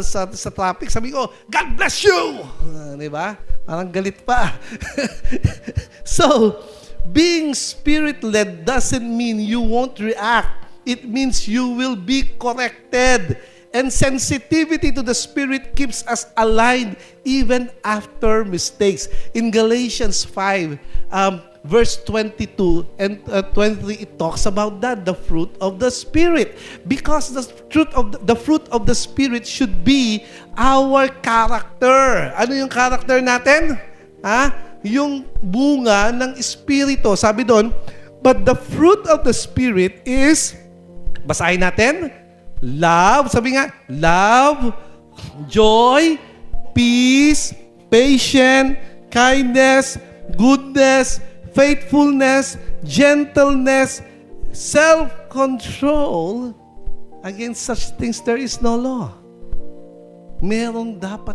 sa traffic, sabi ko, God bless you! Di ba? Parang galit pa. So, being spirit-led doesn't mean you won't react. It means you will be corrected. And sensitivity to the Spirit keeps us aligned even after mistakes. In Galatians 5, verse 22 and 23, it talks about that, the fruit of the Spirit. Because the fruit of the Spirit should be our character. Ano yung character natin? Yung bunga ng Espiritu. Sabi doon, but the fruit of the Spirit is, basahin natin, love, sabi nga, love, joy, peace, patience, kindness, goodness, faithfulness, gentleness, self-control. Against such things, there is no law. Merong dapat